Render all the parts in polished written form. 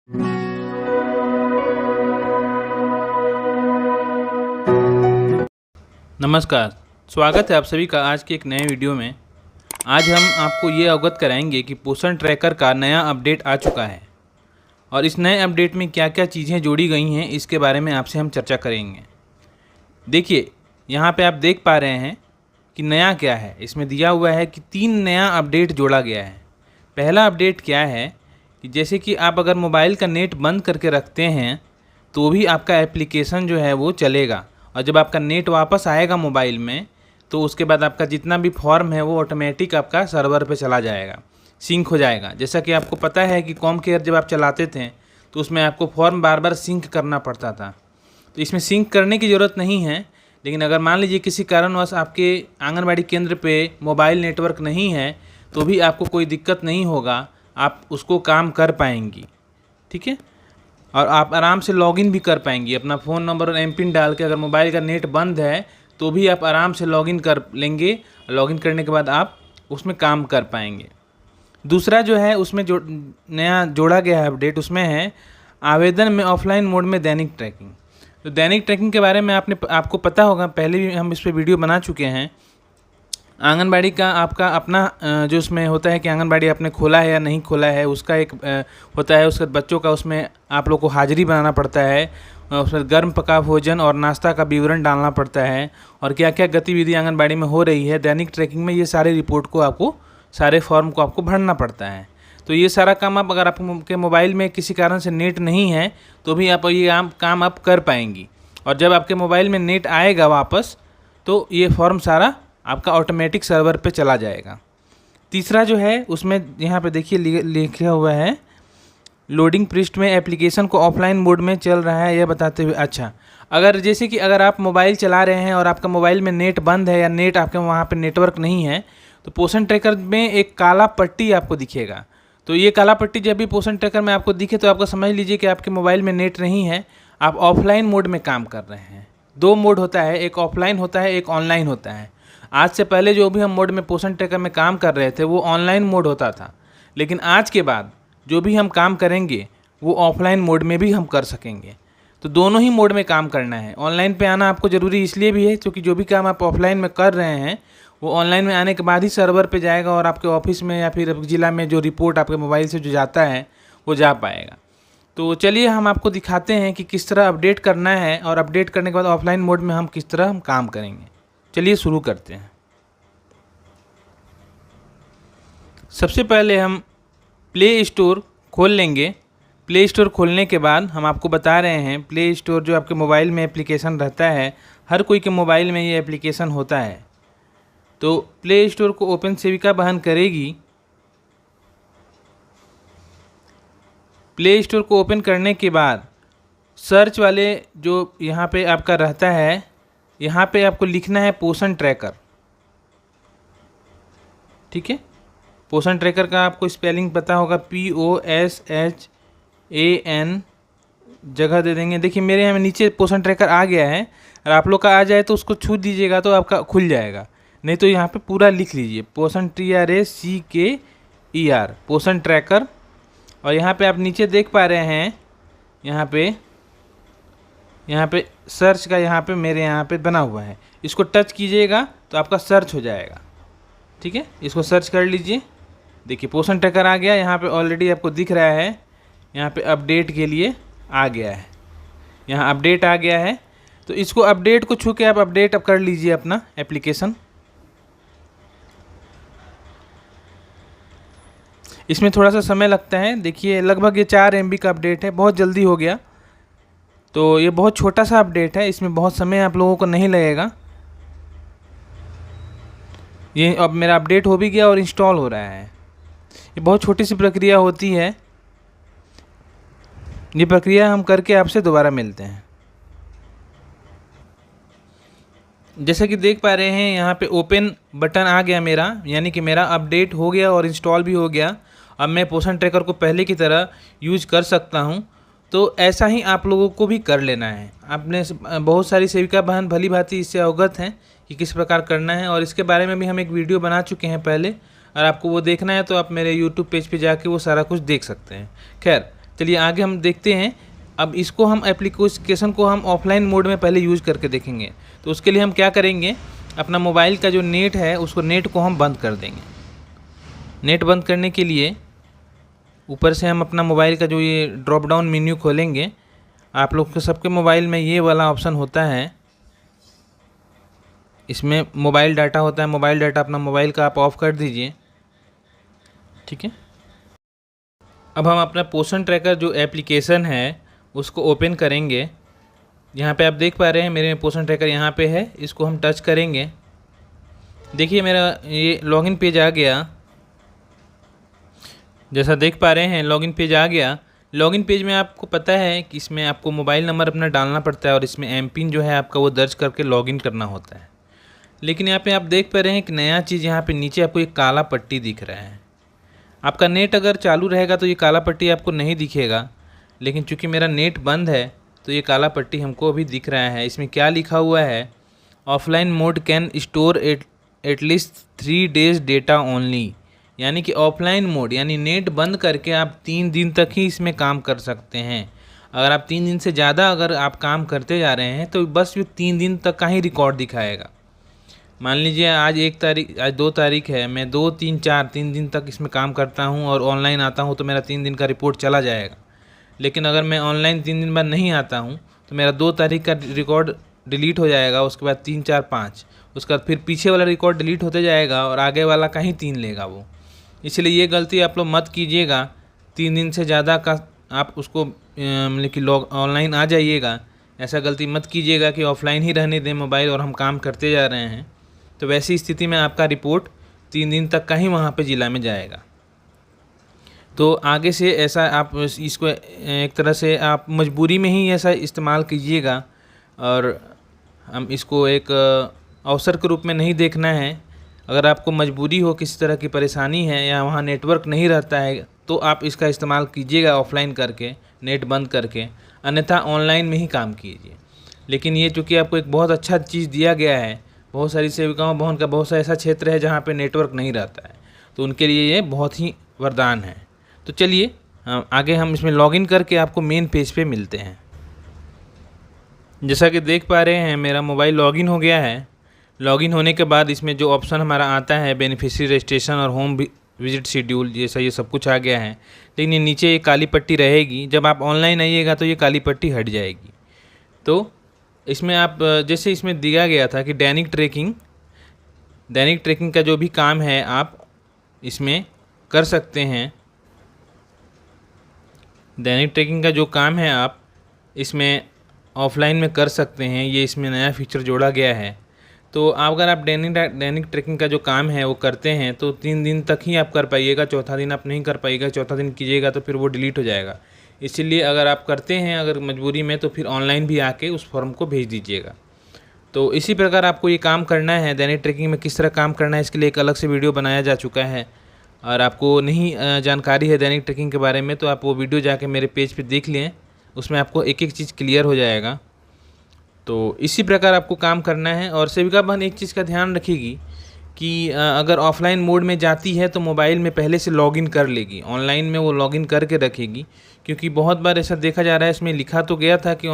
नमस्कार, स्वागत है आप सभी का आज के एक नए वीडियो में। आज हम आपको ये अवगत कराएंगे कि पोषण ट्रैकर का नया अपडेट आ चुका है और इस नए अपडेट में क्या क्या चीज़ें जोड़ी गई हैं इसके बारे में आपसे हम चर्चा करेंगे। देखिए, यहाँ पे आप देख पा रहे हैं कि नया क्या है। इसमें दिया हुआ है कि 3 नया अपडेट जोड़ा गया है। पहला अपडेट क्या है कि जैसे कि आप अगर मोबाइल का नेट बंद करके रखते हैं तो भी आपका एप्लीकेशन जो है वो चलेगा, और जब आपका नेट वापस आएगा मोबाइल में तो उसके बाद आपका जितना भी फॉर्म है वो ऑटोमेटिक आपका सर्वर पे चला जाएगा, सिंक हो जाएगा। जैसा कि आपको पता है कि कॉम केयर जब आप चलाते थे तो उसमें आपको फॉर्म बार बार सिंक करना पड़ता था, तो इसमें सिंक करने की ज़रूरत नहीं है। लेकिन अगर मान लीजिए किसी कारणवश आपके आंगनबाड़ी केंद्र पे मोबाइल नेटवर्क नहीं है तो भी आपको कोई दिक्कत नहीं होगा, आप उसको काम कर पाएंगी, ठीक है। और आप आराम से लॉगिन भी कर पाएंगी अपना फ़ोन नंबर और एमपिन डाल के। अगर मोबाइल का नेट बंद है तो भी आप आराम से लॉगिन कर लेंगे, लॉगिन करने के बाद आप उसमें काम कर पाएंगे। दूसरा जो है उसमें जो नया जोड़ा गया है अपडेट, उसमें है आवेदन में ऑफलाइन मोड में दैनिक ट्रैकिंग। तो दैनिक ट्रैकिंग के बारे में आपको पता होगा, पहले भी हम इस पर वीडियो बना चुके हैं। आंगनबाड़ी का आपका अपना जो उसमें होता है कि आंगनबाड़ी आपने खोला है या नहीं खोला है, उसका एक होता है। उसके बच्चों का उसमें आप लोग को हाजिरी बनाना पड़ता है, उसमें गर्म पका भोजन और नाश्ता का विवरण डालना पड़ता है, और क्या क्या गतिविधि आंगनबाड़ी में हो रही है। दैनिक ट्रैकिंग में ये सारे रिपोर्ट को आपको, सारे फॉर्म को आपको भरना पड़ता है। तो ये सारा काम आप, अगर आपके मोबाइल में किसी कारण से नेट नहीं है तो भी आप ये काम आप कर पाएंगी, और जब आपके मोबाइल में नेट आएगा वापस तो ये फॉर्म सारा आपका ऑटोमेटिक सर्वर पे चला जाएगा। तीसरा जो है उसमें यहाँ पे देखिए लिखा हुआ है लोडिंग पृष्ठ में एप्लीकेशन को ऑफलाइन मोड में चल रहा है, यह बताते हुए। अच्छा, अगर जैसे कि अगर आप मोबाइल चला रहे हैं और आपका मोबाइल में नेट बंद है या नेट आपके वहाँ पे नेटवर्क नहीं है तो पोषण ट्रैकर में एक काला पट्टी आपको दिखेगा। तो ये काला पट्टी जब भी पोषण ट्रैकर में आपको दिखे तो आपको समझ लीजिए कि आपके मोबाइल में नेट नहीं है, आप ऑफलाइन मोड में काम कर रहे हैं। 2 मोड होता है, एक ऑफलाइन होता है, एक ऑनलाइन होता है। आज से पहले जो भी हम मोड में पोषण ट्रैकर में काम कर रहे थे वो ऑनलाइन मोड होता था, लेकिन आज के बाद जो भी हम काम करेंगे वो ऑफलाइन मोड में भी हम कर सकेंगे। तो दोनों ही मोड में काम करना है। ऑनलाइन पे आना आपको ज़रूरी इसलिए भी है क्योंकि जो भी काम आप ऑफलाइन में कर रहे हैं वो ऑनलाइन में आने के बाद ही सर्वर पे जाएगा, और आपके ऑफिस में या फिर ज़िला में जो रिपोर्ट आपके मोबाइल से जो जाता है वो जा पाएगा। तो चलिए हम आपको दिखाते हैं कि किस तरह अपडेट करना है, और अपडेट करने के बाद ऑफलाइन मोड में हम किस तरह हम काम करेंगे। चलिए शुरू करते हैं। सबसे पहले हम प्ले स्टोर खोल लेंगे। प्ले स्टोर खोलने के बाद हम आपको बता रहे हैं, प्ले स्टोर जो आपके मोबाइल में एप्लीकेशन रहता है, हर कोई के मोबाइल में ये एप्लीकेशन होता है। तो प्ले स्टोर को ओपन सेविका बहन करेगी। प्ले स्टोर को ओपन करने के बाद सर्च वाले जो यहाँ पे आपका रहता है, यहाँ पे आपको लिखना है पोषण ट्रैकर, ठीक है। पोषण ट्रैकर का आपको स्पेलिंग पता होगा, POSHAN जगह दे देंगे। देखिए मेरे यहाँ नीचे पोषण ट्रैकर आ गया है, और आप लोग का आ जाए तो उसको छू दीजिएगा तो आपका खुल जाएगा, नहीं तो यहाँ पे पूरा लिख लीजिए पोषण TRACKER पोषण ट्रैकर। और यहाँ पे आप नीचे देख पा रहे हैं, यहाँ पे सर्च का यहाँ पे मेरे यहाँ पे बना हुआ है, इसको टच कीजिएगा तो आपका सर्च हो जाएगा, ठीक है। इसको सर्च कर लीजिए। देखिए पोषण ट्रैकर आ गया, यहाँ पे ऑलरेडी आपको दिख रहा है, यहाँ पे अपडेट के लिए आ गया है, यहाँ अपडेट आ गया है। तो इसको अपडेट को छू के आप अपडेट कर लीजिए अपना एप्लीकेशन। इसमें थोड़ा सा समय लगता है, देखिए लगभग ये 4 MB का अपडेट है, बहुत जल्दी हो गया। तो ये बहुत छोटा सा अपडेट है, इसमें बहुत समय आप लोगों को नहीं लगेगा। ये अब मेरा अपडेट हो भी गया और इंस्टॉल हो रहा है। ये बहुत छोटी सी प्रक्रिया होती है, ये प्रक्रिया हम करके आपसे दोबारा मिलते हैं। जैसे कि देख पा रहे हैं यहाँ पे ओपन बटन आ गया मेरा, यानी कि मेरा अपडेट हो गया और इंस्टॉल भी हो गया। अब मैं पोषण ट्रैकर को पहले की तरह यूज कर सकता हूँ। तो ऐसा ही आप लोगों को भी कर लेना है। आपने बहुत सारी सेविका बहन भली भांति इससे अवगत हैं कि किस प्रकार करना है, और इसके बारे में भी हम एक वीडियो बना चुके हैं पहले। और आपको वो देखना है तो आप मेरे YouTube पेज पे जाके वो सारा कुछ देख सकते हैं। खैर, चलिए आगे हम देखते हैं। अब इसको हम एप्लीकेशन को हम ऑफलाइन मोड में पहले यूज़ करके देखेंगे। तो उसके लिए हम क्या करेंगे, अपना मोबाइल का जो नेट है उसको नेट को हम बंद कर देंगे। नेट बंद करने के लिए ऊपर से हम अपना मोबाइल का जो ये ड्रॉप डाउन मेन्यू खोलेंगे। आप लोग के सबके मोबाइल में ये वाला ऑप्शन होता है, इसमें मोबाइल डाटा होता है। मोबाइल डाटा अपना मोबाइल का आप ऑफ़ कर दीजिए, ठीक है। अब हम अपना पोषण ट्रैकर जो एप्लीकेशन है उसको ओपन करेंगे। यहाँ पे आप देख पा रहे हैं मेरे पोषण ट्रैकर यहाँ पे है, इसको हम टच करेंगे। देखिए मेरा ये लॉगिन पेज आ गया, जैसा देख पा रहे हैं लॉगिन पेज आ गया। लॉगिन पेज में आपको पता है कि इसमें आपको मोबाइल नंबर अपना डालना पड़ता है और इसमें एम पिन जो है आपका वो दर्ज करके लॉगिन करना होता है। लेकिन यहाँ पे आप देख पा रहे हैं कि नया चीज़ यहाँ पे नीचे आपको एक काला पट्टी दिख रहा है। आपका नेट अगर चालू रहेगा तो ये काला पट्टी आपको नहीं दिखेगा, लेकिन चूंकि मेरा नेट बंद है तो ये काला पट्टी हमको अभी दिख रहा है। इसमें क्या लिखा हुआ है, offline mode can store at least 3 days data only. यानी कि ऑफलाइन मोड यानी नेट बंद करके आप 3 दिन तक ही इसमें काम कर सकते हैं। अगर आप 3 दिन से ज़्यादा अगर आप काम करते जा रहे हैं तो बस ये 3 दिन तक का ही रिकॉर्ड दिखाएगा। मान लीजिए आज 1 तारीख, आज 2 तारीख है, मैं 2, 3, 4 3 दिन तक इसमें काम करता हूँ और ऑनलाइन आता हूँ तो मेरा 3 दिन का रिपोर्ट चला जाएगा। लेकिन अगर मैं ऑनलाइन 3 दिन बाद नहीं आता हूँ तो मेरा 2 तारीख का रिकॉर्ड डिलीट हो जाएगा। उसके बाद 3, 4, 5, उसके बाद फिर पीछे वाला रिकॉर्ड डिलीट होते जाएगा और आगे वाला का ही 3 लेगा वो। इसलिए ये गलती आप लोग मत कीजिएगा। 3 दिन से ज़्यादा का आप उसको मतलब कि ऑनलाइन आ जाइएगा, ऐसा गलती मत कीजिएगा कि ऑफलाइन ही रहने दें मोबाइल और हम काम करते जा रहे हैं। तो वैसी स्थिति में आपका रिपोर्ट 3 दिन तक का ही वहाँ पे ज़िला में जाएगा। तो आगे से ऐसा आप इसको एक तरह से आप मजबूरी में ही ऐसा इस्तेमाल कीजिएगा और हम इसको एक अवसर के रूप में नहीं देखना है। अगर आपको मजबूरी हो, किसी तरह की परेशानी है या वहाँ नेटवर्क नहीं रहता है तो आप इसका इस्तेमाल कीजिएगा ऑफलाइन करके, नेट बंद करके, अन्यथा ऑनलाइन में ही काम कीजिए। लेकिन ये चूँकि आपको एक बहुत अच्छा चीज़ दिया गया है, बहुत सारी सेविकाओं भवन का बहुत सा ऐसा क्षेत्र है जहाँ पे नेटवर्क नहीं रहता है, तो उनके लिए ये बहुत ही वरदान है। तो चलिए आगे हम इसमें लॉगिन करके आपको मेन पेज पे मिलते हैं। जैसा कि देख पा रहे हैं मेरा मोबाइल लॉगिन हो गया है। लॉगिन होने के बाद इसमें जो ऑप्शन हमारा आता है बेनिफिशियरी रजिस्ट्रेशन और होम विजिट शेड्यूल, जैसा ये सब कुछ आ गया है। लेकिन ये नीचे एक काली पट्टी रहेगी, जब आप ऑनलाइन आइएगा तो ये काली पट्टी हट जाएगी। तो इसमें आप जैसे इसमें दिया गया था कि दैनिक ट्रैकिंग का जो भी काम है आप इसमें कर सकते हैं। दैनिक ट्रैकिंग का जो काम है आप इसमें ऑफलाइन में कर सकते हैं, ये इसमें नया फीचर जोड़ा गया है। तो अगर आप दैनिक ट्रैकिंग का जो काम है वो करते हैं तो 3 दिन तक ही आप कर पाइएगा, चौथा दिन आप नहीं कर पाइएगा। चौथा दिन कीजिएगा तो फिर वो डिलीट हो जाएगा। इसीलिए अगर आप करते हैं अगर मजबूरी में तो फिर ऑनलाइन भी आके उस फॉर्म को भेज दीजिएगा। तो इसी प्रकार आपको ये काम करना है। दैनिक ट्रैकिंग में किस तरह काम करना है इसके लिए एक अलग से वीडियो बनाया जा चुका है, और आपको नहीं जानकारी है दैनिक ट्रैकिंग के बारे में तो आप वो वीडियो जाके मेरे पेज पे देख लें, उसमें आपको एक एक चीज़ क्लियर हो जाएगा। तो इसी प्रकार आपको काम करना है। और सेविका बहन एक चीज़ का ध्यान रखिएगी कि अगर ऑफलाइन मोड में जाती है तो मोबाइल में पहले से लॉगिन कर लेगी, ऑनलाइन में वो लॉगिन करके रखेगी। क्योंकि बहुत बार ऐसा देखा जा रहा है, इसमें लिखा तो गया था कि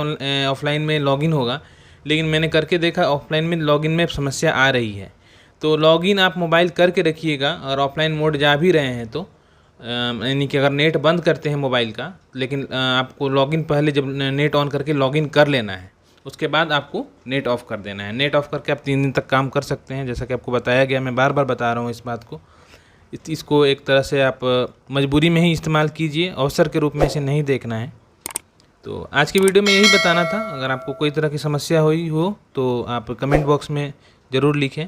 ऑफलाइन में लॉगिन होगा, लेकिन मैंने करके देखा ऑफलाइन में लॉगिन में समस्या आ रही है। तो लॉगिन आप मोबाइल करके रखिएगा। और ऑफलाइन मोड जा भी रहे हैं तो यानी कि अगर नेट बंद करते हैं मोबाइल का, लेकिन आपको लॉगिन पहले जब नेट ऑन करके लॉगिन कर लेना है, उसके बाद आपको नेट ऑफ़ कर देना है। नेट ऑफ़ करके आप 3 दिन तक काम कर सकते हैं, जैसा कि आपको बताया गया। मैं बार बार बता रहा हूँ इस बात को। इसको एक तरह से आप मजबूरी में ही इस्तेमाल कीजिए, अवसर के रूप में इसे नहीं देखना है। तो आज की वीडियो में यही बताना था। अगर आपको कोई तरह की समस्या हुई हो तो आप कमेंट बॉक्स में ज़रूर लिखें।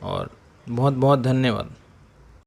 और बहुत बहुत धन्यवाद।